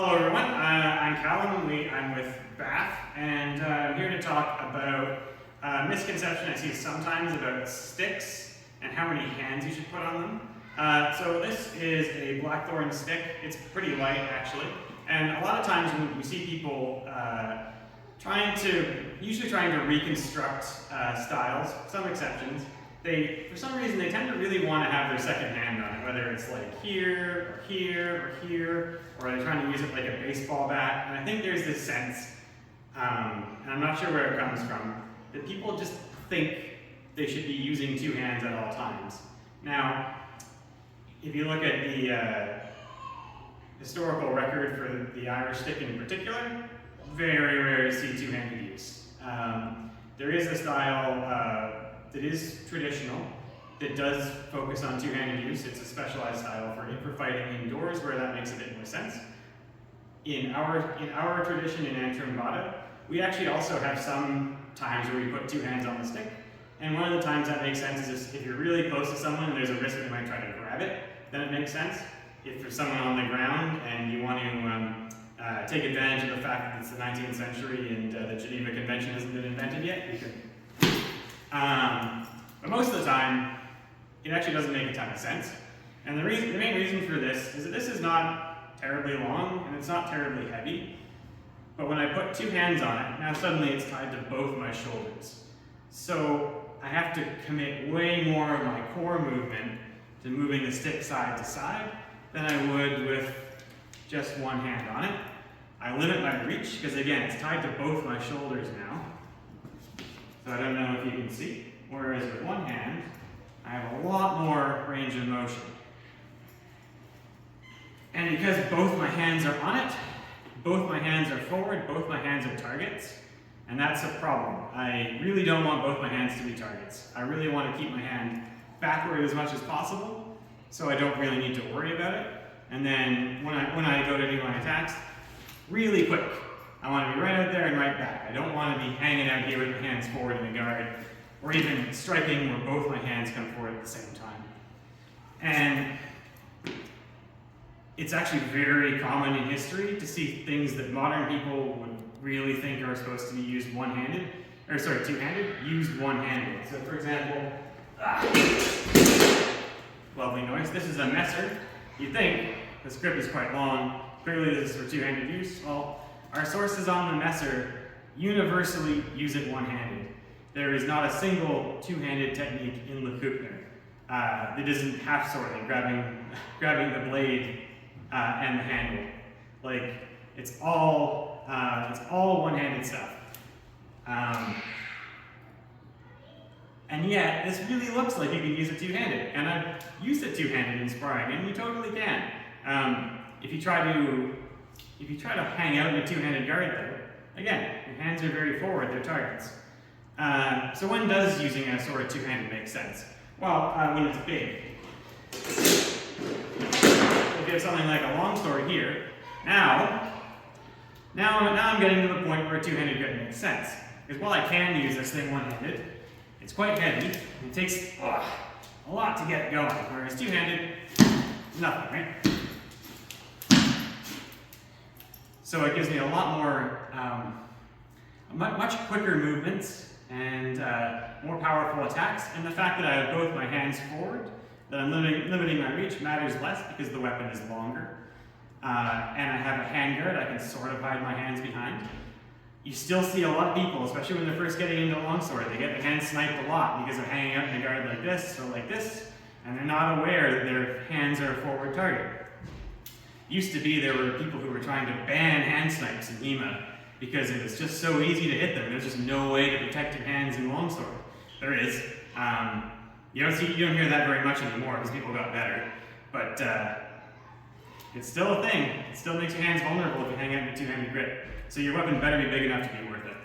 Hello everyone, I'm Callum, I'm with BAHFF, and I'm here to talk about a misconception I see sometimes about sticks and how many hands you should put on them. So this is a blackthorn stick. It's pretty light actually, and a lot of times when you see people usually trying to reconstruct styles, some exceptions, for some reason they tend to really want to have their second hand on it, whether it's like here, or here, or here, or they're trying to use it like a baseball bat. And I think there's this sense, and I'm not sure where it comes from, that people just think they should be using two hands at all times. Now, if you look at the historical record for the Irish stick in particular, very rare to see two-handed use. There is a style that is traditional, that does focus on two-handed use. It's a specialized style for fighting indoors where that makes a bit more sense. In our tradition in Antrim Bada, we actually also have some times where we put two hands on the stick. And one of the times that makes sense is if you're really close to someone and there's a risk they might try to grab it, then it makes sense. If there's someone on the ground and you want to take advantage of the fact that it's the 19th century and the Geneva Convention hasn't been invented yet, you can. But most of the time, it actually doesn't make a ton of sense. And the main reason for this is that this is not terribly long and it's not terribly heavy. But when I put two hands on it, now suddenly it's tied to both my shoulders. So I have to commit way more of my core movement to moving the stick side to side than I would with just one hand on it. I limit my reach because again, it's tied to both my shoulders now. So I don't know if you can see. Whereas with one hand, I have a lot more range of motion. And because both my hands are on it, both my hands are forward, both my hands are targets, and that's a problem. I really don't want both my hands to be targets. I really want to keep my hand backward as much as possible, so I don't really need to worry about it. And then when I go to do my attacks, really quick. I want to be right out there and right back. I don't want to be hanging out here with my hands forward in the guard, or even striking where both my hands come forward at the same time. And it's actually very common in history to see things that modern people would really think are supposed to be used two-handed, used one-handed. So for example, lovely noise. This is a messer. You think the script is quite long. Clearly this is for two-handed use. Well, our sources on the messer universally use it one-handed. There is not a single two-handed technique in Le Coupner that isn't half-swording, grabbing the blade and the handle. Like it's all one-handed stuff. And yet, this really looks like you can use it two-handed, and I've used it two-handed in sparring, and you totally can. If you try to hang out in a two-handed guard, though, again, your hands are very forward; they're targets. So when does using a sword two-handed make sense? Well, when it's big. If you have something like a long sword here, now I'm getting to the point where a two-handed grip makes sense. Because while I can use this thing one-handed, it's quite heavy, and it takes a lot to get it going, whereas two-handed, nothing, right? So it gives me a lot more, much quicker movements and more powerful attacks, and the fact that I have both my hands forward, that I'm limiting my reach matters less because the weapon is longer. And I have a hand guard I can sort of hide my hands behind. You still see a lot of people, especially when they're first getting into longsword, they get their hands sniped a lot because they're hanging out in a guard like this or like this, and they're not aware that their hands are a forward target. Used to be there were people who were trying to ban hand snipes in HEMA because it was just so easy to hit them. There's just no way to protect your hands in longsword. There is. You don't hear that very much anymore because people got better, but it's still a thing. It still makes your hands vulnerable if you hang out in a two-handed grip. So your weapon better be big enough to be worth it.